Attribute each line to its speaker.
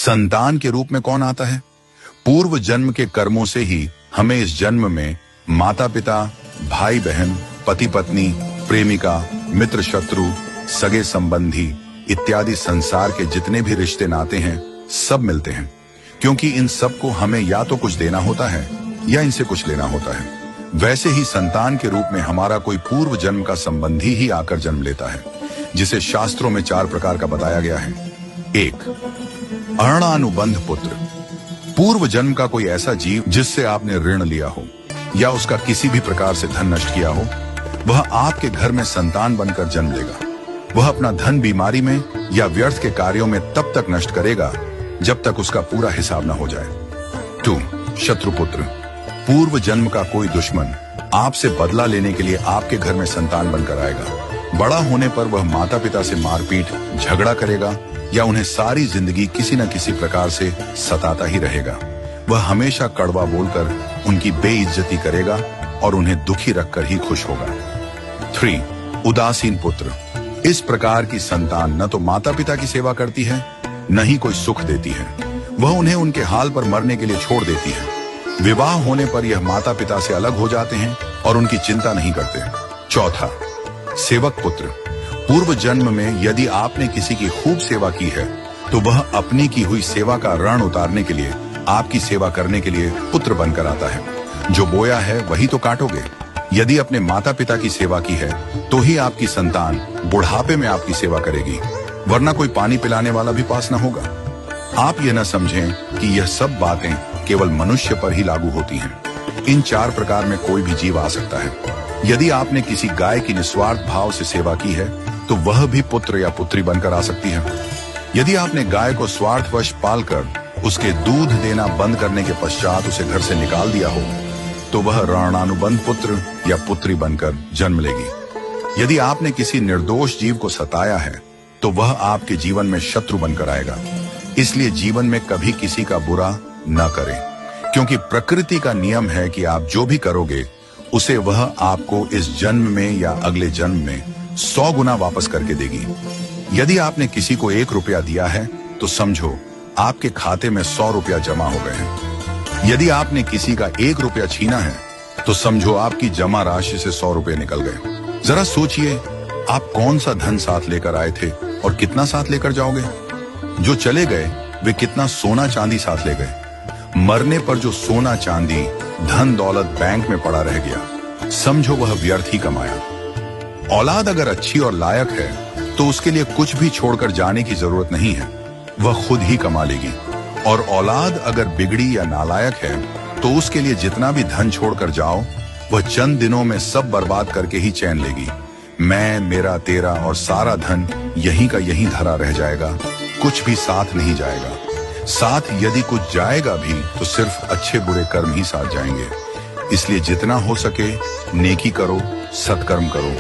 Speaker 1: संतान के रूप में कौन आता है? पूर्व जन्म के कर्मों से ही हमें इस जन्म में माता पिता, भाई बहन, पति पत्नी, प्रेमिका, मित्र शत्रु, सगे संबंधी इत्यादि संसार के जितने भी रिश्ते नाते हैं सब मिलते हैं, क्योंकि इन सबको हमें या तो कुछ देना होता है या इनसे कुछ लेना होता है। वैसे ही संतान के रूप में हमारा कोई पूर्व जन्म का संबंधी ही आकर जन्म लेता है, जिसे शास्त्रों में 4 प्रकार का बताया गया है। 1. अरणानुबंध पुत्र। पूर्व जन्म का कोई ऐसा जीव जिससे आपने ऋण लिया हो या उसका किसी भी प्रकार से धन नष्ट किया हो, वह आपके घर में संतान बनकर जन्म लेगा। वह अपना धन बीमारी में या व्यर्थ के कार्यों में तब तक नष्ट करेगा जब तक उसका पूरा हिसाब न हो जाए। 2. शत्रुपुत्र। पूर्व जन्म का कोई दुश्मन आपसे बदला लेने के लिए आपके घर में संतान बनकर आएगा। बड़ा होने पर वह माता पिता से मारपीट, झगड़ा करेगा या उन्हें सारी जिंदगी किसी न किसी प्रकार से सताता ही रहेगा। वह हमेशा कड़वा बोलकर उनकी बेइज्जती करेगा और उन्हें दुखी रखकर ही खुश होगा। 3. उदासीन पुत्र। इस प्रकार की संतान न तो माता पिता की सेवा करती है, न ही कोई सुख देती है। वह उन्हें उनके हाल पर मरने के लिए छोड़ देती है। विवाह होने पर यह माता पिता से अलग हो जाते हैं और उनकी चिंता नहीं करते। 4. सेवक पुत्र। पूर्व जन्म में यदि आपने किसी की खूब सेवा की है तो वह अपनी की हुई सेवा का ऋण उतारने के लिए आपकी सेवा करने के लिए पुत्र बनकर आता है। जो बोया है वही तो काटोगे। यदि अपने माता पिता की सेवा की है तो ही आपकी संतान बुढ़ापे में आपकी सेवा करेगी, वरना कोई पानी पिलाने वाला भी पास न होगा। आप यह न समझें कि यह सब बातें केवल मनुष्य पर ही लागू होती हैं। इन 4 प्रकार में कोई भी जीव आ सकता है। यदि आपने किसी गाय की निस्वार्थ भाव से सेवा की है तो वह भी पुत्र या पुत्री बनकर आ सकती है। यदि आपने गाय को स्वार्थवश पालकर उसके दूध देना बंद करने के पश्चात उसे घर से निकाल दिया हो तो वह ऋणानुबंध पुत्र या पुत्री बनकर जन्म लेगी। यदि आपने किसी निर्दोष जीव को सताया है तो वह आपके जीवन में शत्रु बनकर आएगा। इसलिए जीवन में कभी किसी का बुरा न करें, क्योंकि प्रकृति का नियम है कि आप जो भी करोगे उसे वह आपको इस जन्म में या अगले जन्म में 100 गुना वापस करके देगी। यदि आपने किसी को 1 रुपया दिया है तो समझो आपके खाते में 100 रुपया जमा हो गए हैं। यदि आपने किसी का 1 रुपया छीना है तो समझो आपकी जमा राशि से 100 रुपये निकल गए। जरा सोचिए, आप कौन सा धन साथ लेकर आए थे और कितना साथ लेकर जाओगे? जो चले गए वे कितना सोना चांदी साथ ले गए? मरने पर जो सोना चांदी धन दौलत बैंक में पड़ा रह गया, समझो वह व्यर्थ ही कमाया। औलाद अगर अच्छी और लायक है तो उसके लिए कुछ भी छोड़कर जाने की जरूरत नहीं है, वह खुद ही कमा लेगी। और औलाद अगर बिगड़ी या नालायक है तो उसके लिए जितना भी धन छोड़कर जाओ वह चंद दिनों में सब बर्बाद करके ही चैन लेगी। मैं, मेरा, तेरा और सारा धन यहीं का यहीं धरा रह जाएगा, कुछ भी साथ नहीं जाएगा। साथ यदि कुछ जाएगा भी तो सिर्फ अच्छे बुरे कर्म ही साथ जाएंगे। इसलिए जितना हो सके नेकी करो, सत्कर्म करो।